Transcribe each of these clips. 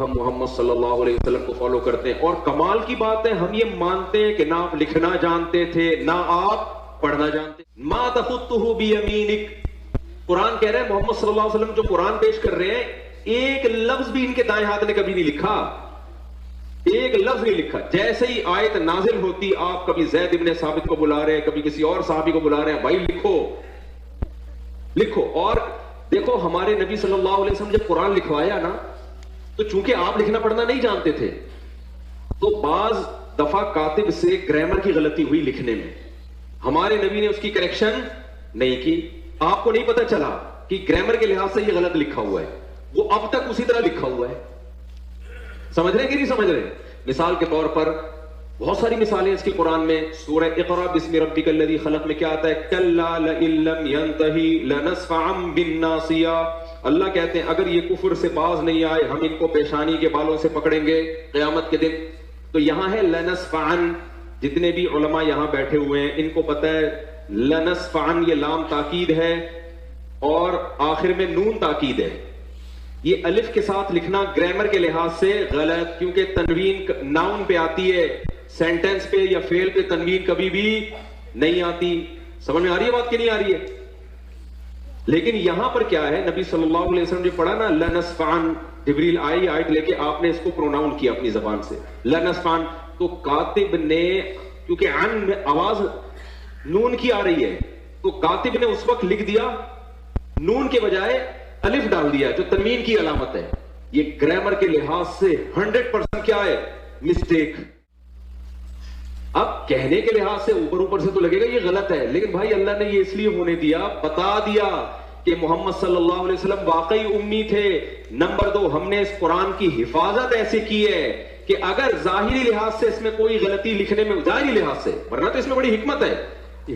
ہم محمد صلی اللہ علیہ وسلم کو فالو کرتے ہیں، اور کمال کی بات ہے ہم یہ مانتے ہیں کہ نہ آپ لکھنا جانتے تھے نہ آپ پڑھنا جانتے. ما تخطہ بیمینک، قرآن کہہ رہے ہیں محمد صلی اللہ علیہ وسلم جو قرآن پیش کر رہے ہیں ایک لفظ بھی ان کے دائیں ہاتھ نے کبھی نہیں لکھا، ایک لفظ نہیں لکھا. جیسے ہی آیت نازل ہوتی آپ کبھی زید ابن ثابت کو بلا رہے ہیں، کبھی کسی اور صحابی کو بلا رہے ہیں، بھائی لکھو لکھو. اور دیکھو ہمارے نبی صلی اللہ علیہ وسلم جب قرآن لکھوایا نا تو چونکہ آپ لکھنا پڑھنا نہیں جانتے تھے تو بعض دفعہ کاتب سے گرامر کی غلطی ہوئی لکھنے میں، ہمارے نبی نے اس کی کریکشن نہیں کی. آپ کو نہیں پتا چلا کہ گرامر کے لحاظ سے یہ غلط لکھا ہوا ہے، وہ اب تک اسی طرح لکھا ہوا ہے. سمجھ رہے کہ نہیں سمجھ رہے؟ مثال کے طور پر بہت ساری مثالیں اس کی قرآن میں. سورہ اقرا بسم ربک الذی خلق میں کیا آتا ہے؟ کلا لئن لم ینتہی لنصفعا بالناصیہ. اللہ کہتے ہیں اگر یہ کفر سے باز نہیں آئے ہم ان کو پیشانی کے بالوں سے پکڑیں گے قیامت کے دن. تو یہاں ہے لنصفعا، جتنے بھی علماء یہاں بیٹھے ہوئے ہیں ان کو پتہ ہے لنصفعا یہ لام تاکید ہے اور آخر میں نون تاکید ہے. یہ الف کے ساتھ لکھنا گرامر کے لحاظ سے غلط، کیونکہ تنوین ناؤن پہ آتی ہے، سینٹنس پہ یا فعل پہ تنوین کبھی بھی نہیں آتی. سمجھ میں آ رہی ہے بات کہ نہیں آ رہی ہے؟ لیکن یہاں پر کیا ہے، نبی صلی اللہ علیہ وسلم جو پڑھا نا لنصفعن، جبریل آئی آیت لے کے آپ نے اس کو پروناؤن کیا اپنی زبان سے لنصفعن، تو کاتب نے کیونکہ عن میں آواز نون کی آ رہی ہے تو کاتب نے اس وقت لکھ دیا نون کے بجائے الف ڈال دیا جو تنوین کی علامت ہے. یہ گرامر کے لحاظ سے 100% کیا ہے؟ مسٹیک. اب کہنے کے لحاظ سے اوپر سے تو لگے گا یہ غلط ہے، لیکن بھائی اللہ نے یہ اس لیے ہونے دیا، بتا دیا کہ محمد صلی اللہ علیہ وسلم واقعی امی تھے. نمبر 2، ہم نے اس قرآن کی حفاظت ایسے کی ہے کہ اگر ظاہری لحاظ سے اس میں کوئی غلطی لکھنے میں، ظاہری لحاظ سے، ورنہ تو اس میں بڑی حکمت ہے،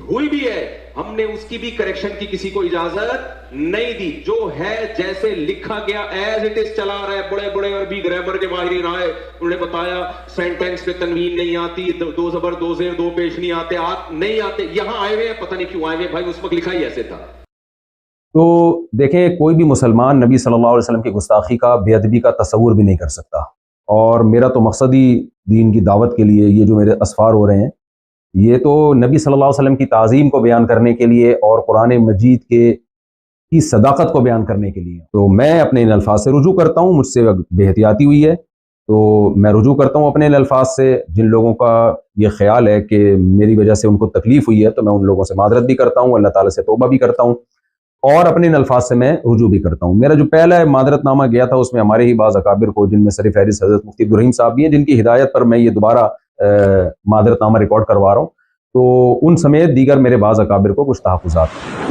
ہوئی بھی ہے، ہم نے اس کی بھی کریکشن کی کسی کو اجازت نہیں دی. جو ہے جیسے لکھا گیا ایز اٹ از چلا رہا ہے. بڑے بڑے عربی گرامر کے ماہرین آئے، انہوں نے بتایا سینٹینس پہ تنوین نہیں آتی، دو زبر دو زیر دو پیش نہیں آتے، نہیں آتے. یہاں آئے ہوئے ہیں، پتہ نہیں کیوں آئے ہوئے، بھائی اس وقت لکھا ہی ایسے تھا. تو دیکھیں کوئی بھی مسلمان نبی صلی اللہ علیہ وسلم کی گستاخی کا، بے ادبی کا تصور بھی نہیں کر سکتا. اور میرا تو مقصد ہی دین کی دعوت کے لیے یہ جو میرے اسفار ہو رہے ہیں یہ تو نبی صلی اللہ علیہ وسلم کی تعظیم کو بیان کرنے کے لیے اور قرآن مجید کی صداقت کو بیان کرنے کے لیے. تو میں اپنے ان الفاظ سے رجوع کرتا ہوں، مجھ سے بے احتیاطی ہوئی ہے تو میں رجوع کرتا ہوں اپنے ان الفاظ سے. جن لوگوں کا یہ خیال ہے کہ میری وجہ سے ان کو تکلیف ہوئی ہے تو میں ان لوگوں سے معذرت بھی کرتا ہوں، اللہ تعالیٰ سے توبہ بھی کرتا ہوں اور اپنے ان الفاظ سے میں رجوع بھی کرتا ہوں. میرا جو پہلا معذرت نامہ گیا تھا اس میں ہمارے ہی بعض اکابر کو، جن میں سر فہرست حضرت مفتی عبدالرحیم صاحب بھی ہیں، جن کی ہدایت پر میں یہ دوبارہ معذرت نامہ ریکارڈ کروا رہا ہوں، تو ان سمیت دیگر میرے بعض اکابر کو کچھ تحفظات